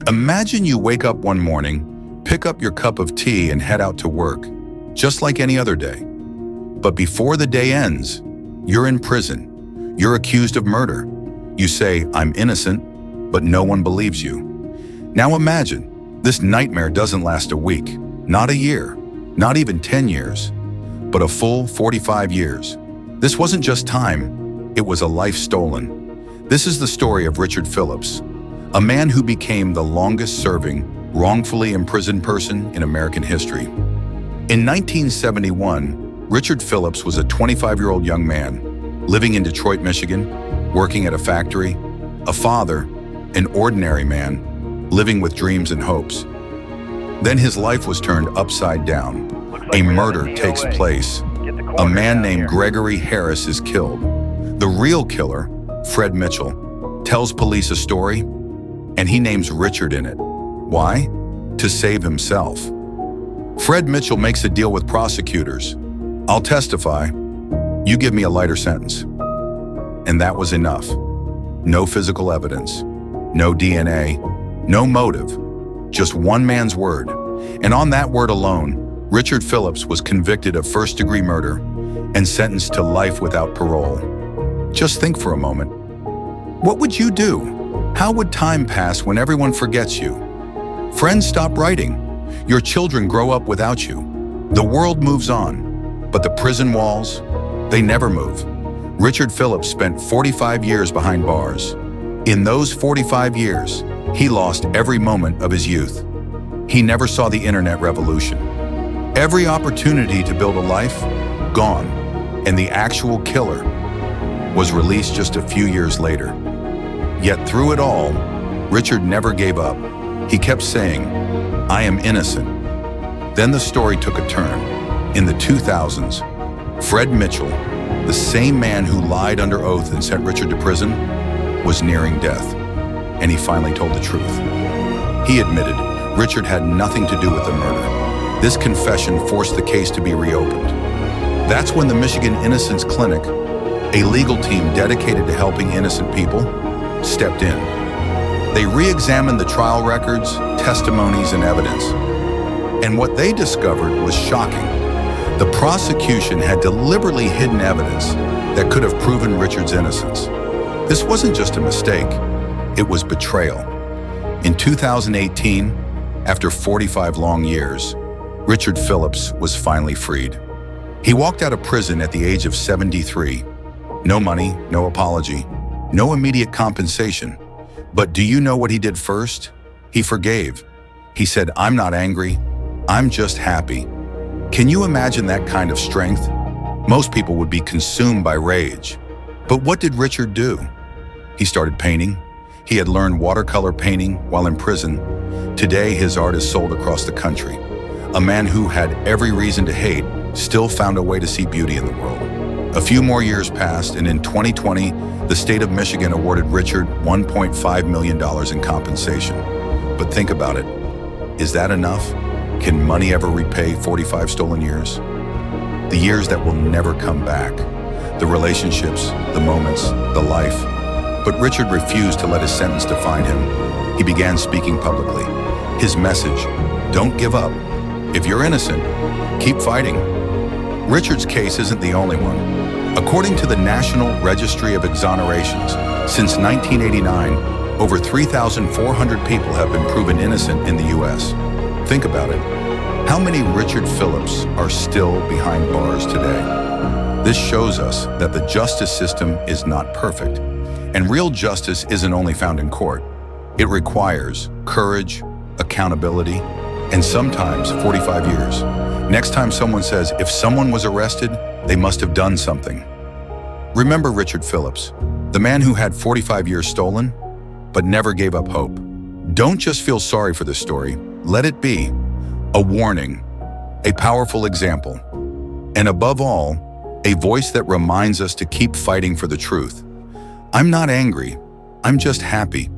Imagine you wake up one morning, pick up your cup of tea and head out to work, just like any other day. But before the day ends, you're in prison. You're accused of murder. You say, "I'm innocent," but no one believes you. Now imagine, this nightmare doesn't last a week, not a year, not even 10 years, but a full 45 years. This wasn't just time, it was a life stolen. This is the story of Richard Phillips, a man who became the longest-serving, wrongfully imprisoned person in American history. In 1971, Richard Phillips was a 25-year-old young man living in Detroit, Michigan, working at a factory, a father, an ordinary man, living with dreams and hopes. Then his life was turned upside down. A murder takes place. A man named Gregory Harris is killed. The real killer, Fred Mitchell, tells police a story, and he names Richard in it. Why? To save himself. Fred Mitchell makes a deal with prosecutors. "I'll testify. You give me a lighter sentence." And that was enough. No physical evidence, no DNA, no motive, just one man's word. And on that word alone, Richard Phillips was convicted of first-degree murder and sentenced to life without parole. Just think for a moment. What would you do? How would time pass when everyone forgets you? Friends stop writing. Your children grow up without you. The world moves on, but the prison walls, they never move. Richard Phillips spent 45 years behind bars. In those 45 years, he lost every moment of his youth. He never saw the internet revolution. Every opportunity to build a life, gone, and the actual killer was released just a few years later. Yet through it all, Richard never gave up. He kept saying, "I am innocent." Then the story took a turn. In the 2000s, Fred Mitchell, the same man who lied under oath and sent Richard to prison, was nearing death. And he finally told the truth. He admitted Richard had nothing to do with the murder. This confession forced the case to be reopened. That's when the Michigan Innocence Clinic, a legal team dedicated to helping innocent people, stepped in. They re-examined the trial records, testimonies, and evidence. And what they discovered was shocking. The prosecution had deliberately hidden evidence that could have proven Richard's innocence. This wasn't just a mistake, it was betrayal. In 2018, after 45 long years, Richard Phillips was finally freed. He walked out of prison at the age of 73. No money, no apology, no immediate compensation. But do you know what he did first? He forgave. He said, "I'm not angry, I'm just happy." Can you imagine that kind of strength? Most people would be consumed by rage. But what did Richard do? He started painting. He had learned watercolor painting while in prison. Today, his art is sold across the country. A man who had every reason to hate still found a way to see beauty in the world. A few more years passed, and in 2020, the state of Michigan awarded Richard $1.5 million in compensation. But think about it. Is that enough? Can money ever repay 45 stolen years? The years that will never come back. The relationships, the moments, the life. But Richard refused to let his sentence define him. He began speaking publicly. His message, don't give up. If you're innocent, keep fighting. Richard's case isn't the only one. According to the National Registry of Exonerations, since 1989, over 3,400 people have been proven innocent in the U.S. Think about it. How many Richard Phillips are still behind bars today? This shows us that the justice system is not perfect. And real justice isn't only found in court. It requires courage, accountability, and sometimes 45 years. Next time someone says, if someone was arrested, they must have done something. Remember Richard Phillips, the man who had 45 years stolen, but never gave up hope. Don't just feel sorry for this story. Let it be a warning, a powerful example, and above all, a voice that reminds us to keep fighting for the truth. I'm not angry, I'm just happy.